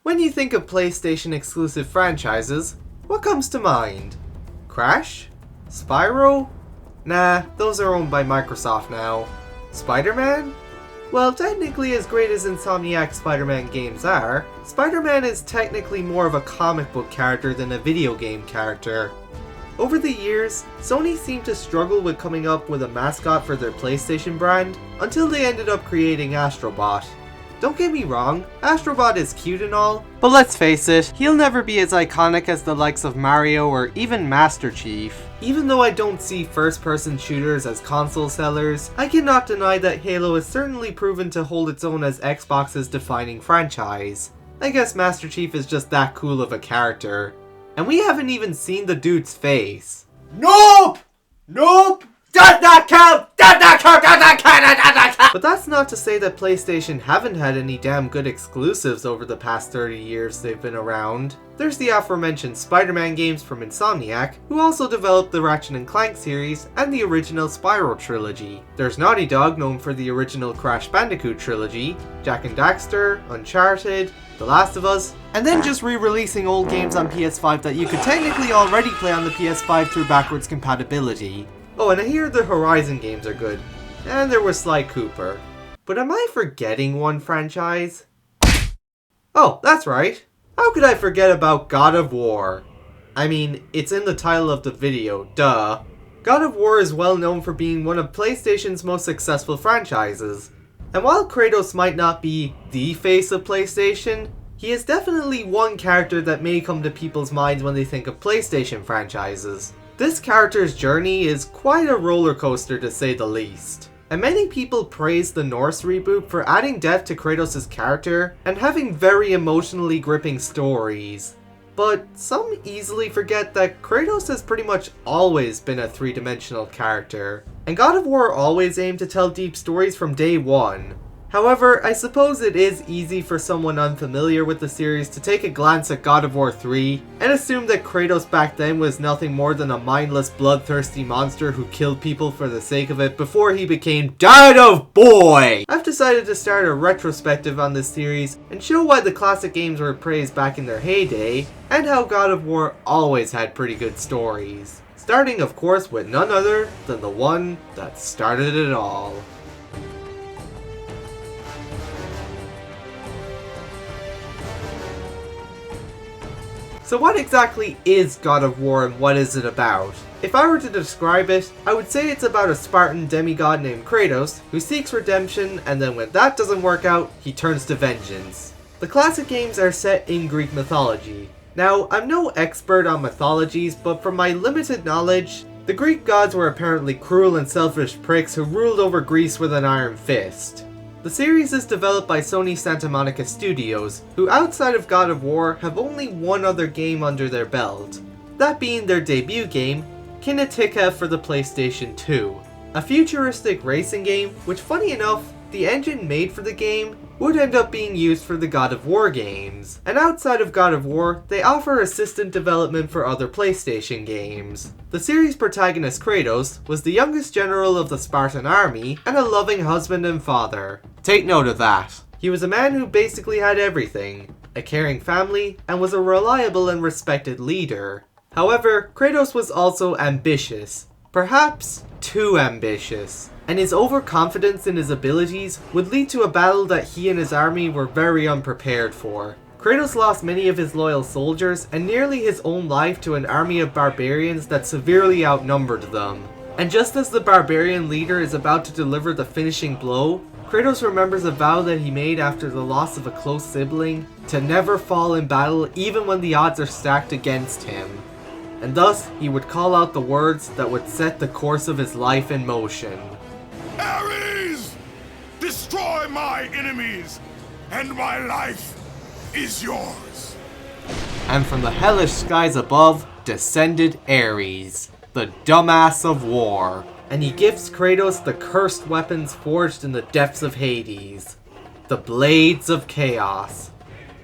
When you think of PlayStation exclusive franchises, what comes to mind? Crash? Spyro? Nah, those are owned by Microsoft now. Spider-Man? Well, technically as great as Insomniac's Spider-Man games are, Spider-Man is technically more of a comic book character than a video game character. Over the years, Sony seemed to struggle with coming up with a mascot for their PlayStation brand, until they ended up creating Astrobot. Don't get me wrong, Astrobot is cute and all, but let's face it, he'll never be as iconic as the likes of Mario or even Master Chief. Even though I don't see first-person shooters as console sellers, I cannot deny that Halo has certainly proven to hold its own as Xbox's defining franchise. I guess Master Chief is just that cool of a character. And we haven't even seen the dude's face. Nope! Nope! Does not count! Does not count! Does not count! Does not count! But that's not to say that PlayStation haven't had any damn good exclusives over the past 30 years they've been around. There's the aforementioned Spider-Man games from Insomniac, who also developed the Ratchet & Clank series and the original Spyro trilogy. There's Naughty Dog, known for the original Crash Bandicoot trilogy, Jak and Daxter, Uncharted, The Last of Us, and then just re-releasing old games on PS5 that you could technically already play on the PS5 through backwards compatibility. Oh, and I hear the Horizon games are good. And there was Sly Cooper. But am I forgetting one franchise? Oh, that's right. How could I forget about God of War? I mean, it's in the title of the video, duh. God of War is well known for being one of PlayStation's most successful franchises. And while Kratos might not be the face of PlayStation, he is definitely one character that may come to people's minds when they think of PlayStation franchises. This character's journey is quite a roller coaster to say the least. And many people praise the Norse reboot for adding depth to Kratos' character and having very emotionally gripping stories. But some easily forget that Kratos has pretty much always been a three-dimensional character, and God of War always aimed to tell deep stories from day one. However, I suppose it is easy for someone unfamiliar with the series to take a glance at God of War 3 and assume that Kratos back then was nothing more than a mindless, bloodthirsty monster who killed people for the sake of it before he became Dad of Boy! I've decided to start a retrospective on this series and show why the classic games were praised back in their heyday, and how God of War always had pretty good stories. Starting, of course, with none other than the one that started it all. So what exactly is God of War and what is it about? If I were to describe it, I would say it's about a Spartan demigod named Kratos who seeks redemption, and then when that doesn't work out, he turns to vengeance. The classic games are set in Greek mythology. Now, I'm no expert on mythologies, but from my limited knowledge, the Greek gods were apparently cruel and selfish pricks who ruled over Greece with an iron fist. The series is developed by Sony Santa Monica Studios, who outside of God of War have only one other game under their belt, that being their debut game, Kinetica for the PlayStation 2. A futuristic racing game, which funny enough, the engine made for the game would end up being used for the God of War games. And outside of God of War, they offer assistant development for other PlayStation games. The series protagonist Kratos was the youngest general of the Spartan army and a loving husband and father. Take note of that. He was a man who basically had everything, a caring family, and was a reliable and respected leader. However, Kratos was also ambitious. Perhaps too ambitious. And his overconfidence in his abilities would lead to a battle that he and his army were very unprepared for. Kratos lost many of his loyal soldiers and nearly his own life to an army of barbarians that severely outnumbered them. And just as the barbarian leader is about to deliver the finishing blow, Kratos remembers a vow that he made after the loss of a close sibling to never fall in battle even when the odds are stacked against him. And thus, he would call out the words that would set the course of his life in motion. Ares! Destroy my enemies, and my life is yours. And from the hellish skies above descended Ares, the dumbass of war. And he gives Kratos the cursed weapons forged in the depths of Hades, the Blades of Chaos,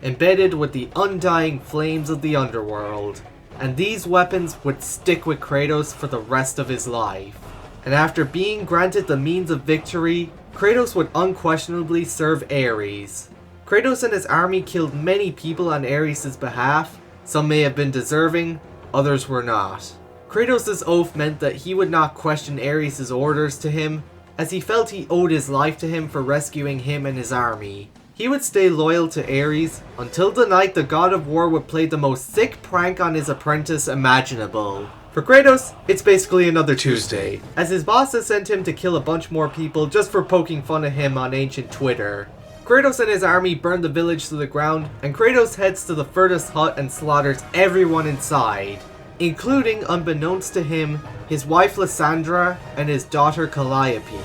embedded with the undying flames of the underworld. And these weapons would stick with Kratos for the rest of his life. And after being granted the means of victory, Kratos would unquestionably serve Ares. Kratos and his army killed many people on Ares' behalf. Some may have been deserving, others were not. Kratos' oath meant that he would not question Ares' orders to him, as he felt he owed his life to him for rescuing him and his army. He would stay loyal to Ares until the night the god of war would play the most sick prank on his apprentice imaginable. For Kratos, it's basically another Tuesday, as his bosses sent him to kill a bunch more people just for poking fun at him on ancient Twitter. Kratos and his army burn the village to the ground, and Kratos heads to the furthest hut and slaughters everyone inside, including, unbeknownst to him, his wife Lysandra and his daughter Calliope.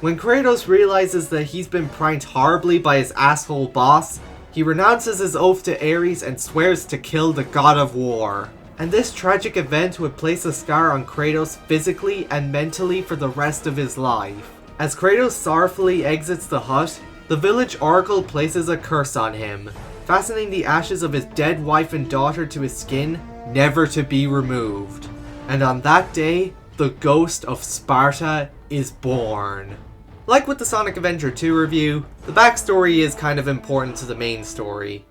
When Kratos realizes that he's been pranked horribly by his asshole boss, he renounces his oath to Ares and swears to kill the god of war. And this tragic event would place a scar on Kratos physically and mentally for the rest of his life. As Kratos sorrowfully exits the hut, the village oracle places a curse on him, fastening the ashes of his dead wife and daughter to his skin, never to be removed. And on that day, the ghost of Sparta is born. Like with the Sonic Adventure 2 review, the backstory is kind of important to the main story.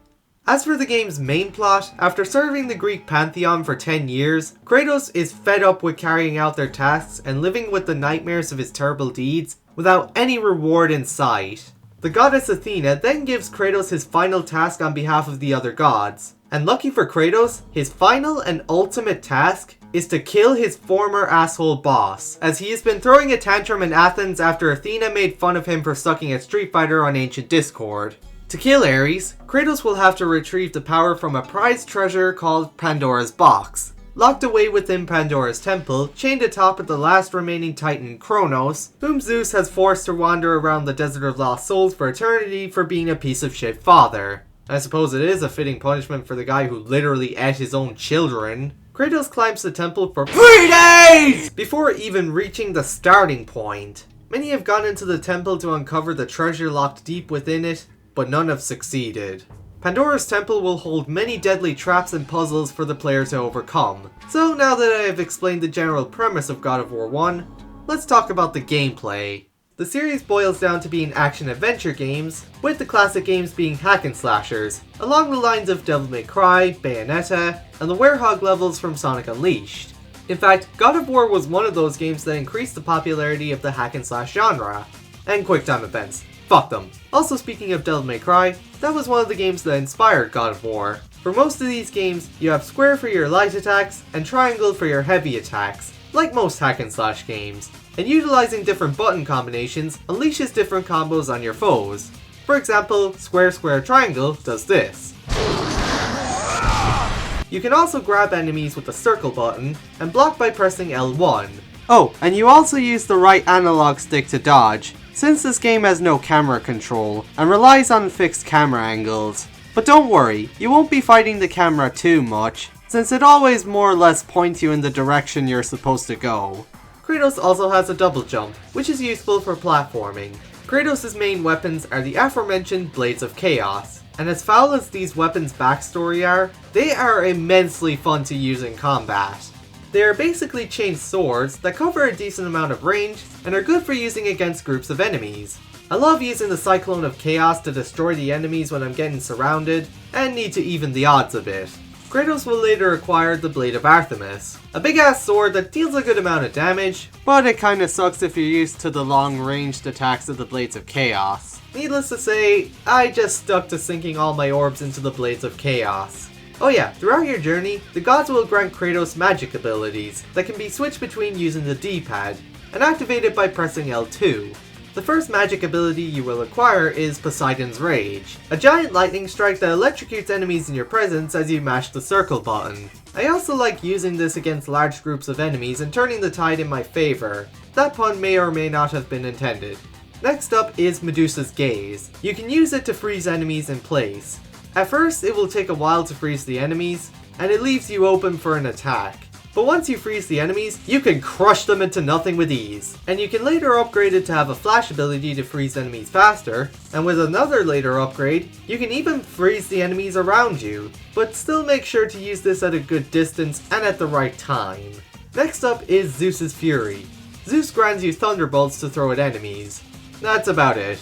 As for the game's main plot, after serving the Greek pantheon for 10 years, Kratos is fed up with carrying out their tasks and living with the nightmares of his terrible deeds without any reward in sight. The goddess Athena then gives Kratos his final task on behalf of the other gods. And lucky for Kratos, his final and ultimate task is to kill his former asshole boss, as he has been throwing a tantrum in Athens after Athena made fun of him for sucking at Street Fighter on ancient Discord. To kill Ares, Kratos will have to retrieve the power from a prized treasure called Pandora's Box. Locked away within Pandora's temple, chained atop of the last remaining titan, Kronos, whom Zeus has forced to wander around the Desert of Lost Souls for eternity for being a piece of shit father. I suppose it is a fitting punishment for the guy who literally ate his own children. Kratos climbs the temple for 3 days before even reaching the starting point. Many have gone into the temple to uncover the treasure locked deep within it, but none have succeeded. Pandora's temple will hold many deadly traps and puzzles for the player to overcome. So now that I have explained the general premise of God of War 1, let's talk about the gameplay. The series boils down to being action-adventure games, with the classic games being hack and slashers, along the lines of Devil May Cry, Bayonetta, and the Werehog levels from Sonic Unleashed. In fact, God of War was one of those games that increased the popularity of the hack and slash genre. And quick time events. Fuck them. Also, speaking of Devil May Cry, that was one of the games that inspired God of War. For most of these games, you have square for your light attacks, and triangle for your heavy attacks, like most hack and slash games. And utilizing different button combinations unleashes different combos on your foes. For example, square square triangle does this. You can also grab enemies with the circle button, and block by pressing L1. Oh, and you also use the right analog stick to dodge, since this game has no camera control, and relies on fixed camera angles. But don't worry, you won't be fighting the camera too much, since it always more or less points you in the direction you're supposed to go. Kratos also has a double jump, which is useful for platforming. Kratos' main weapons are the aforementioned Blades of Chaos, and as foul as these weapons' backstory are, they are immensely fun to use in combat. They are basically chain swords that cover a decent amount of range and are good for using against groups of enemies. I love using the Cyclone of Chaos to destroy the enemies when I'm getting surrounded, and need to even the odds a bit. Kratos will later acquire the Blade of Artemis, a big ass sword that deals a good amount of damage, but it kinda sucks if you're used to the long ranged attacks of the Blades of Chaos. Needless to say, I just stuck to sinking all my orbs into the Blades of Chaos. Oh yeah, throughout your journey, the gods will grant Kratos magic abilities that can be switched between using the D-pad, and activated by pressing L2. The first magic ability you will acquire is Poseidon's Rage, a giant lightning strike that electrocutes enemies in your presence as you mash the circle button. I also like using this against large groups of enemies and turning the tide in my favor. That pun may or may not have been intended. Next up is Medusa's Gaze. You can use it to freeze enemies in place. At first, it will take a while to freeze the enemies, and it leaves you open for an attack. But once you freeze the enemies, you can crush them into nothing with ease. And you can later upgrade it to have a flash ability to freeze enemies faster, and with another later upgrade, you can even freeze the enemies around you, but still make sure to use this at a good distance and at the right time. Next up is Zeus's Fury. Zeus grants you thunderbolts to throw at enemies. That's about it.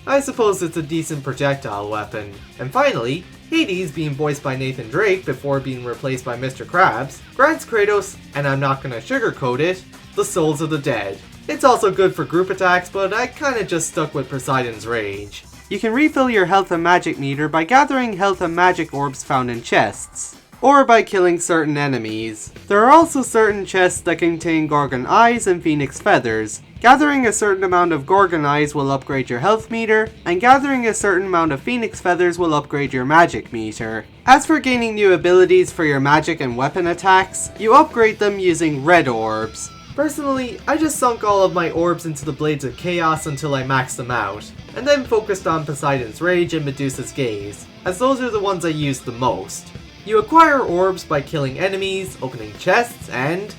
I suppose it's a decent projectile weapon. And finally, Hades, being voiced by Nathan Drake before being replaced by Mr. Krabs, grants Kratos, and I'm not gonna sugarcoat it, the souls of the dead. It's also good for group attacks, but I kinda just stuck with Poseidon's Rage. You can refill your health and magic meter by gathering health and magic orbs found in chests, or by killing certain enemies. There are also certain chests that contain Gorgon Eyes and Phoenix Feathers. Gathering a certain amount of Gorgon Eyes will upgrade your health meter, and gathering a certain amount of Phoenix Feathers will upgrade your magic meter. As for gaining new abilities for your magic and weapon attacks, you upgrade them using red orbs. Personally, I just sunk all of my orbs into the Blades of Chaos until I maxed them out, and then focused on Poseidon's Rage and Medusa's Gaze, as those are the ones I used the most. You acquire orbs by killing enemies, opening chests, and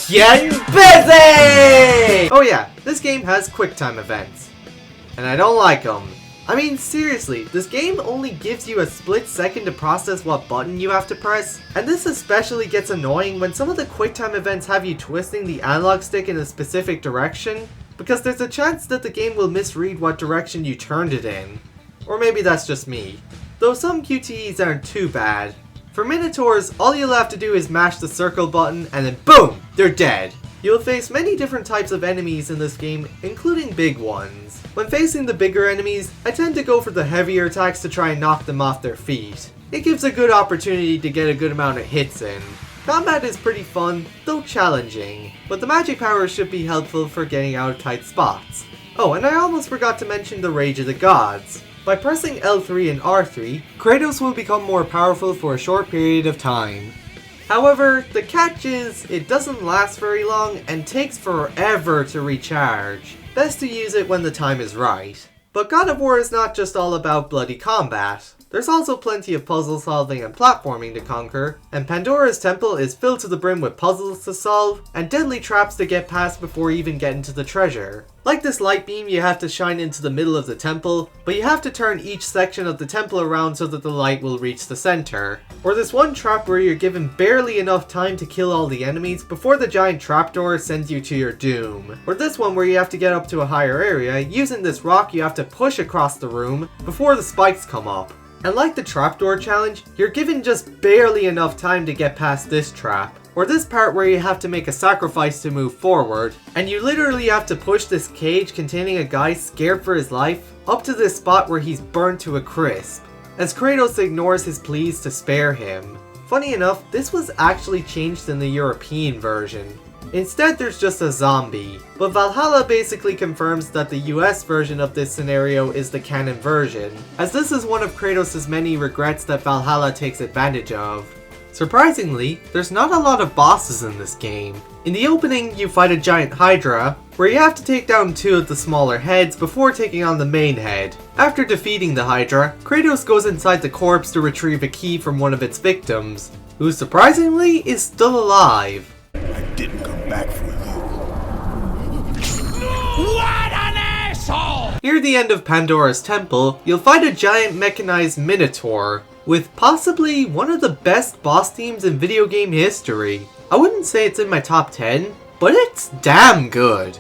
getting busy! Oh yeah, this game has QuickTime events, and I don't like them. I mean, seriously, this game only gives you a split second to process what button you have to press, and this especially gets annoying when some of the QuickTime events have you twisting the analog stick in a specific direction, because there's a chance that the game will misread what direction you turned it in. Or maybe that's just me. Though some QTEs aren't too bad. For Minotaurs, all you'll have to do is mash the circle button and then boom! They're dead. You'll face many different types of enemies in this game, including big ones. When facing the bigger enemies, I tend to go for the heavier attacks to try and knock them off their feet. It gives a good opportunity to get a good amount of hits in. Combat is pretty fun, though challenging, but the magic powers should be helpful for getting out of tight spots. Oh, and I almost forgot to mention the Rage of the Gods. By pressing L3 and R3, Kratos will become more powerful for a short period of time. However, the catch is, it doesn't last very long and takes forever to recharge. Best to use it when the time is right. But God of War is not just all about bloody combat. There's also plenty of puzzle solving and platforming to conquer, and Pandora's Temple is filled to the brim with puzzles to solve, and deadly traps to get past before even getting to the treasure. Like this light beam you have to shine into the middle of the temple, but you have to turn each section of the temple around so that the light will reach the center. Or this one trap where you're given barely enough time to kill all the enemies before the giant trapdoor sends you to your doom. Or this one where you have to get up to a higher area, using this rock you have to push across the room before the spikes come up. And like the trapdoor challenge, you're given just barely enough time to get past this trap. Or this part where you have to make a sacrifice to move forward, and you literally have to push this cage containing a guy scared for his life up to this spot where he's burned to a crisp, as Kratos ignores his pleas to spare him. Funny enough, this was actually changed in the European version. Instead, there's just a zombie, but Valhalla basically confirms that the US version of this scenario is the canon version, as this is one of Kratos' many regrets that Valhalla takes advantage of. Surprisingly, there's not a lot of bosses in this game. In the opening, you fight a giant Hydra, where you have to take down 2 of the smaller heads before taking on the main head. After defeating the Hydra, Kratos goes inside the corpse to retrieve a key from one of its victims, who surprisingly is still alive. I didn't come back for you. What an asshole! Near the end of Pandora's Temple, you'll find a giant mechanized Minotaur, with possibly one of the best boss themes in video game history. I wouldn't say it's in my top 10, but it's damn good.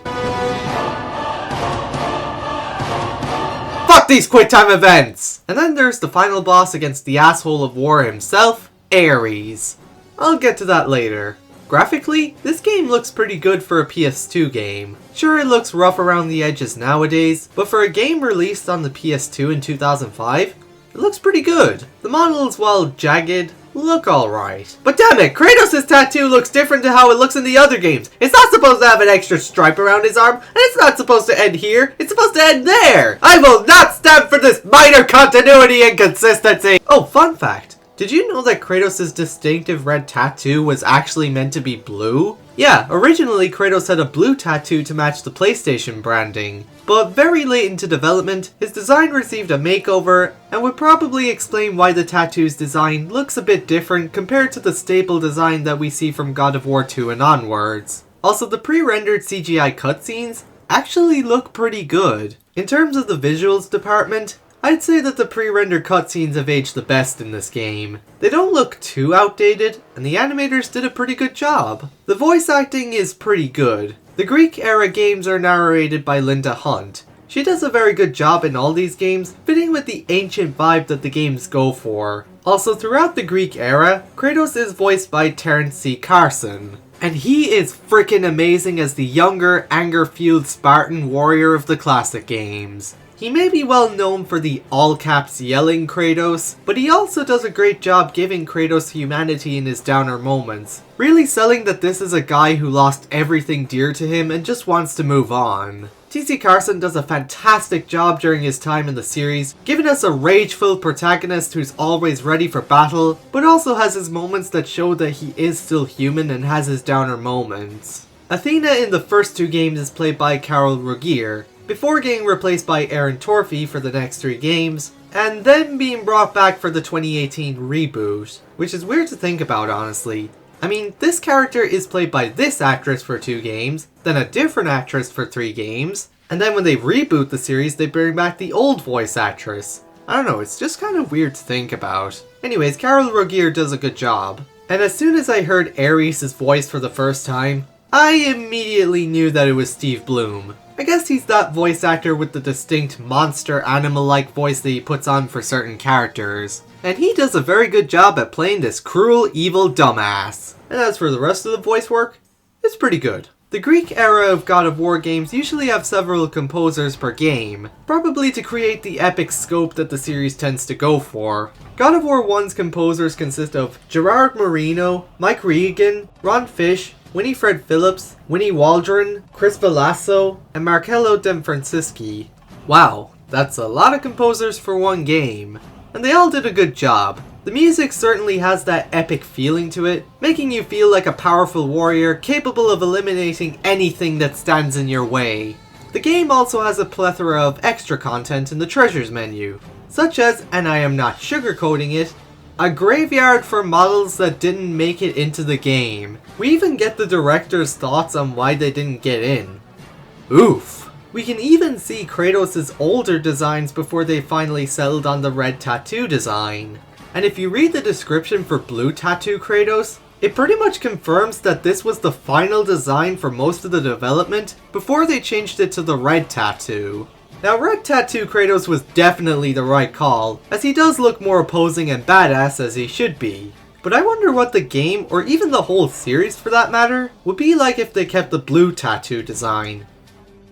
Fuck these QuickTime events! And then there's the final boss against the asshole of war himself, Ares. I'll get to that later. Graphically, this game looks pretty good for a PS2 game. Sure, it looks rough around the edges nowadays, but for a game released on the PS2 in 2005, it looks pretty good. The models, while jagged, look alright. But damn it, Kratos' tattoo looks different to how it looks in the other games. It's not supposed to have an extra stripe around his arm, and it's not supposed to end here. It's supposed to end there. I will not stand for this minor continuity inconsistency. Oh, fun fact. Did you know that Kratos' distinctive red tattoo was actually meant to be blue? Yeah, originally Kratos had a blue tattoo to match the PlayStation branding, but very late into development, his design received a makeover and would probably explain why the tattoo's design looks a bit different compared to the staple design that we see from God of War 2 and onwards. Also, the pre-rendered CGI cutscenes actually look pretty good. In terms of the visuals department, I'd say that the pre-rendered cutscenes have aged the best in this game. They don't look too outdated, and the animators did a pretty good job. The voice acting is pretty good. The Greek-era games are narrated by Linda Hunt. She does a very good job in all these games, fitting with the ancient vibe that the games go for. Also, throughout the Greek era, Kratos is voiced by Terrence C. Carson. And he is freaking amazing as the younger, anger-fueled Spartan warrior of the classic games. He may be well known for the all-caps yelling Kratos, but he also does a great job giving Kratos humanity in his downer moments, really selling that this is a guy who lost everything dear to him and just wants to move on. T.C. Carson does a fantastic job during his time in the series, giving us a rageful protagonist who's always ready for battle, but also has his moments that show that he is still human and has his downer moments. Athena in the first 2 games is played by Carol Rogier, before getting replaced by Aaron Torphy for the next 3 games, and then being brought back for the 2018 reboot, which is weird to think about honestly. I mean, this character is played by this actress for 2 games, then a different actress for 3 games, and then when they reboot the series they bring back the old voice actress. I don't know, it's just kind of weird to think about. Anyways, Carol Rogier does a good job. And as soon as I heard Ares' voice for the first time, I immediately knew that it was Steve Blum. I guess he's that voice actor with the distinct monster animal-like voice that he puts on for certain characters. And he does a very good job at playing this cruel, evil dumbass. And as for the rest of the voice work, it's pretty good. The Greek era of God of War games usually have several composers per game, probably to create the epic scope that the series tends to go for. God of War 1's composers consist of Gerard Marino, Mike Regan, Ron Fish, Winifred Phillips, Winnie Waldron, Chris Velasco, and Marcello Demfrancisci. Wow, that's a lot of composers for one game. And they all did a good job. The music certainly has that epic feeling to it, making you feel like a powerful warrior capable of eliminating anything that stands in your way. The game also has a plethora of extra content in the treasures menu, such as, and I am not sugarcoating it, a graveyard for models that didn't make it into the game. We even get the director's thoughts on why they didn't get in. Oof. We can even see Kratos' older designs before they finally settled on the red tattoo design. And if you read the description for Blue Tattoo Kratos, it pretty much confirms that this was the final design for most of the development before they changed it to the red tattoo. Now, Red Tattoo Kratos was definitely the right call, as he does look more opposing and badass as he should be. But I wonder what the game, or even the whole series for that matter, would be like if they kept the blue tattoo design.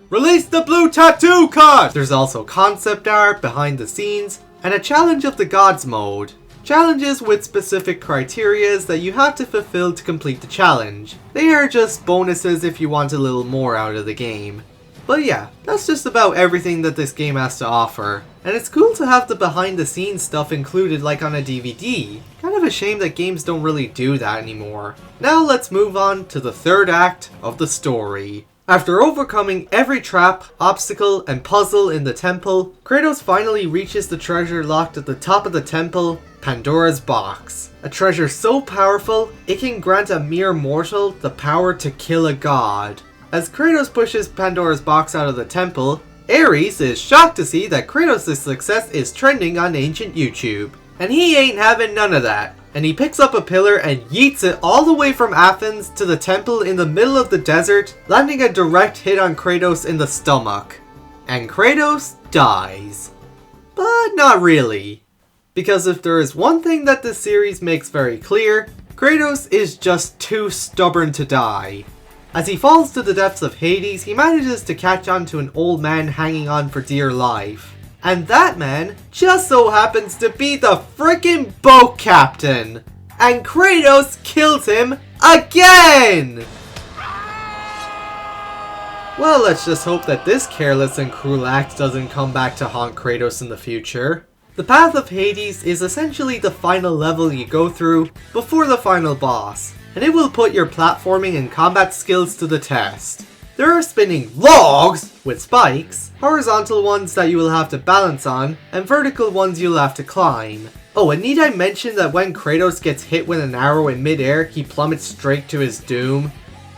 Release the blue tattoo cut! There's also concept art, behind the scenes, and a Challenge of the Gods mode. Challenges with specific criterias that you have to fulfill to complete the challenge. They are just bonuses if you want a little more out of the game. But yeah, that's just about everything that this game has to offer. And it's cool to have the behind the scenes stuff included like on a DVD. Kind of a shame that games don't really do that anymore. Now let's move on to the third act of the story. After overcoming every trap, obstacle, and puzzle in the temple, Kratos finally reaches the treasure locked at the top of the temple, Pandora's Box. A treasure so powerful, it can grant a mere mortal the power to kill a god. As Kratos pushes Pandora's Box out of the temple, Ares is shocked to see that Kratos' success is trending on ancient YouTube. And he ain't having none of that. And he picks up a pillar and yeets it all the way from Athens to the temple in the middle of the desert, landing a direct hit on Kratos in the stomach. And Kratos dies. But not really. Because if there is one thing that this series makes very clear, Kratos is just too stubborn to die. As he falls to the depths of Hades, he manages to catch on to an old man hanging on for dear life. And that man just so happens to be the frickin' boat captain! And Kratos kills him again! Well, let's just hope that this careless and cruel act doesn't come back to haunt Kratos in the future. The Path of Hades is essentially the final level you go through before the final boss, and it will put your platforming and combat skills to the test. There are spinning logs with spikes, horizontal ones that you will have to balance on, and vertical ones you'll have to climb. Oh, and need I mention that when Kratos gets hit with an arrow in midair, he plummets straight to his doom?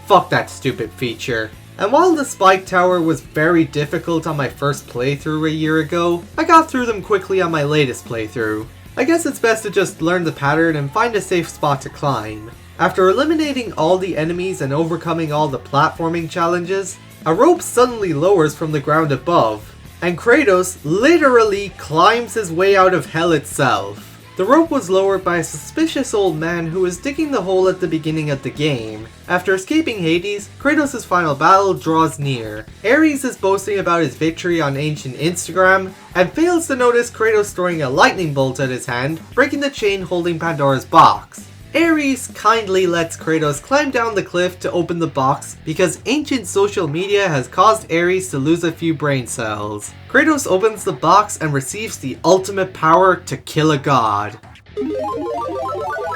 Fuck that stupid feature. And while the spike tower was very difficult on my first playthrough a year ago, I got through them quickly on my latest playthrough. I guess it's best to just learn the pattern and find a safe spot to climb. After eliminating all the enemies and overcoming all the platforming challenges, a rope suddenly lowers from the ground above. and Kratos literally climbs his way out of hell itself. The rope was lowered by a suspicious old man who was digging the hole at the beginning of the game. After escaping Hades, Kratos' final battle draws near. Ares is boasting about his victory on ancient Instagram, and fails to notice Kratos throwing a lightning bolt at his hand, breaking the chain holding Pandora's box. Ares kindly lets Kratos climb down the cliff to open the box because ancient social media has caused Ares to lose a few brain cells. Kratos opens the box and receives the ultimate power to kill a god.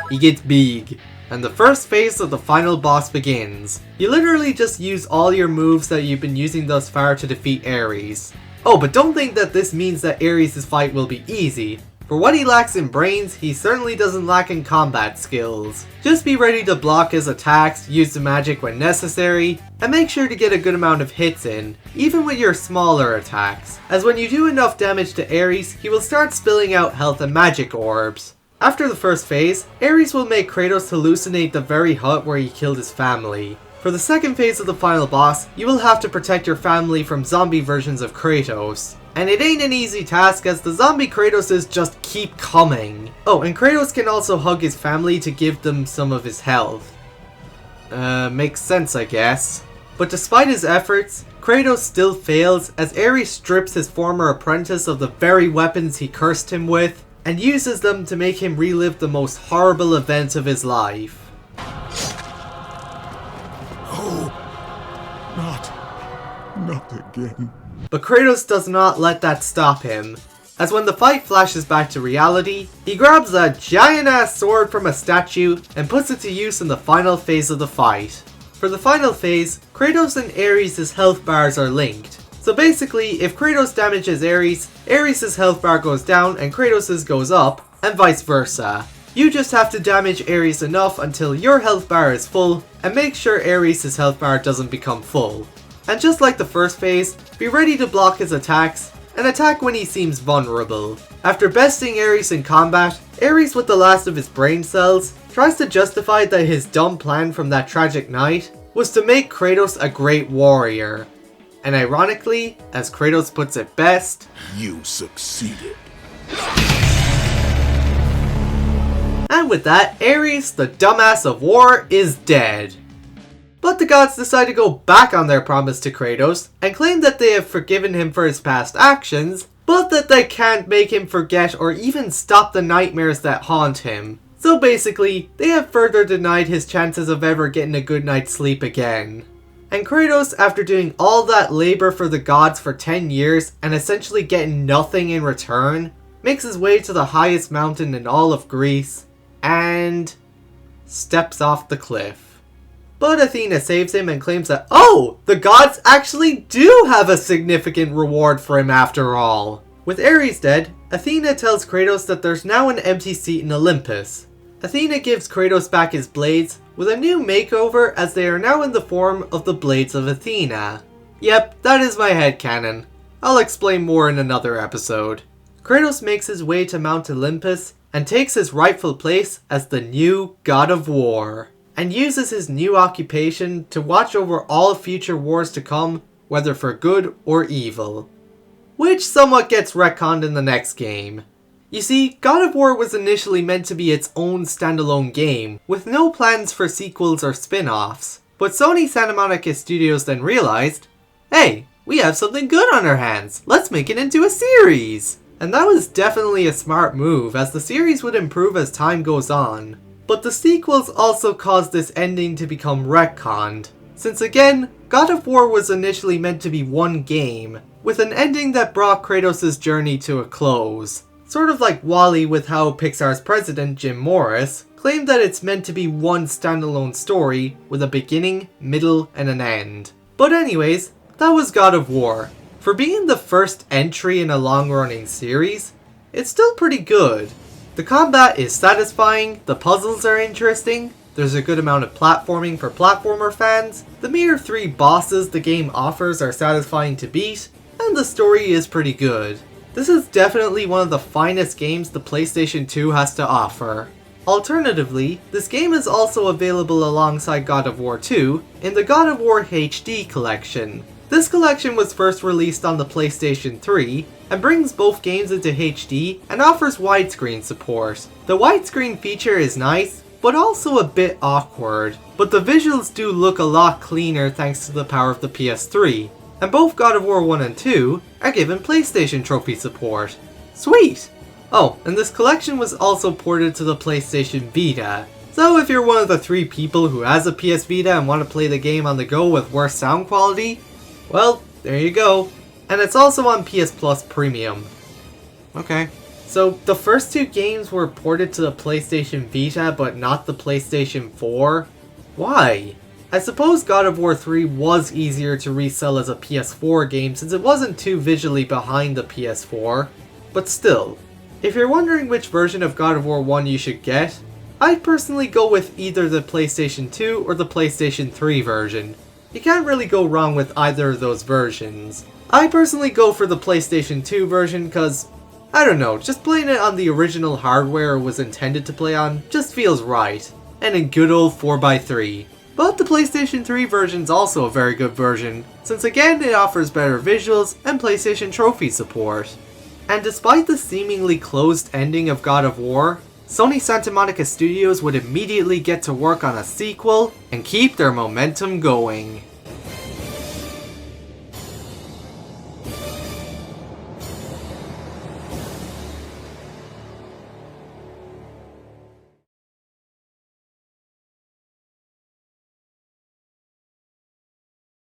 He gets big, and the first phase of the final boss begins. You literally just use all your moves that you've been using thus far to defeat Ares. Oh, but don't think that this means that Ares' fight will be easy. For what he lacks in brains, he certainly doesn't lack in combat skills. Just be ready to block his attacks, use the magic when necessary, and make sure to get a good amount of hits in, even with your smaller attacks, as when you do enough damage to Ares, he will start spilling out health and magic orbs. After the first phase, Ares will make Kratos hallucinate the very hut where he killed his family. For the second phase of the final boss, you will have to protect your family from zombie versions of Kratos. And it ain't an easy task as the zombie Kratoses just keep coming. Oh, and Kratos can also hug his family to give them some of his health. Makes sense I guess. But despite his efforts, Kratos still fails as Ares strips his former apprentice of the very weapons he cursed him with, and uses them to make him relive the most horrible events of his life. Not again. But Kratos does not let that stop him, as when the fight flashes back to reality, he grabs a giant ass sword from a statue and puts it to use in the final phase of the fight. For the final phase, Kratos and Ares' health bars are linked. So basically, if Kratos damages Ares, Ares' health bar goes down and Kratos' goes up, and vice versa. You just have to damage Ares enough until your health bar is full, and make sure Ares' health bar doesn't become full. And just like the first phase, be ready to block his attacks, and attack when he seems vulnerable. After besting Ares in combat, Ares with the last of his brain cells tries to justify that his dumb plan from that tragic night was to make Kratos a great warrior. And ironically, as Kratos puts it best, You succeeded. and with that, Ares, the dumbass of war, is dead. But the gods decide to go back on their promise to Kratos and claim that they have forgiven him for his past actions, but that they can't make him forget or even stop the nightmares that haunt him. So basically, they have further denied his chances of ever getting a good night's sleep again. And Kratos, after doing all that labor for the gods for 10 years and essentially getting nothing in return, makes his way to the highest mountain in all of Greece and steps off the cliff. But Athena saves him and claims that, oh, the gods actually do have a significant reward for him after all. With Ares dead, Athena tells Kratos that there's now an empty seat in Olympus. Athena gives Kratos back his blades with a new makeover as they are now in the form of the Blades of Athena. Yep, that is my headcanon. I'll explain more in another episode. Kratos makes his way to Mount Olympus and takes his rightful place as the new God of War, and uses his new occupation to watch over all future wars to come, whether for good or evil. Which somewhat gets retconned in the next game. You see, God of War was initially meant to be its own standalone game, with no plans for sequels or spin-offs. But Sony Santa Monica Studios then realized, hey, we have something good on our hands, let's make it into a series! And that was definitely a smart move, as the series would improve as time goes on. But the sequels also caused this ending to become retconned, since again, God of War was initially meant to be one game, with an ending that brought Kratos' journey to a close. Sort of like WALL-E with how Pixar's president, Jim Morris, claimed that it's meant to be one standalone story with a beginning, middle, and an end. But anyways, that was God of War. For being the first entry in a long-running series, it's still pretty good. The combat is satisfying, the puzzles are interesting, there's a good amount of platforming for platformer fans, the mere 3 bosses the game offers are satisfying to beat, and the story is pretty good. This is definitely one of the finest games the PlayStation 2 has to offer. Alternatively, this game is also available alongside God of War 2 in the God of War HD collection. This collection was first released on the PlayStation 3 and brings both games into HD and offers widescreen support. The widescreen feature is nice, but also a bit awkward, but the visuals do look a lot cleaner thanks to the power of the PS3, and both God of War 1 and 2 are given PlayStation Trophy support. Sweet! Oh, and this collection was also ported to the PlayStation Vita, so if you're one of the 3 people who has a PS Vita and want to play the game on the go with worse sound quality, well, there you go. And it's also on PS Plus Premium. Okay. So, the first 2 games were ported to the PlayStation Vita, but not the PlayStation 4? Why? I suppose God of War 3 was easier to resell as a PS4 game since it wasn't too visually behind the PS4, but still. If you're wondering which version of God of War 1 you should get, I'd personally go with either the PlayStation 2 or the PlayStation 3 version. You can't really go wrong with either of those versions. I personally go for the PlayStation 2 version cause, I don't know, just playing it on the original hardware it was intended to play on just feels right, and in good old 4x3. But the PlayStation 3 version's also a very good version, since again it offers better visuals and PlayStation Trophy support. And despite the seemingly closed ending of God of War, Sony Santa Monica Studios would immediately get to work on a sequel and keep their momentum going.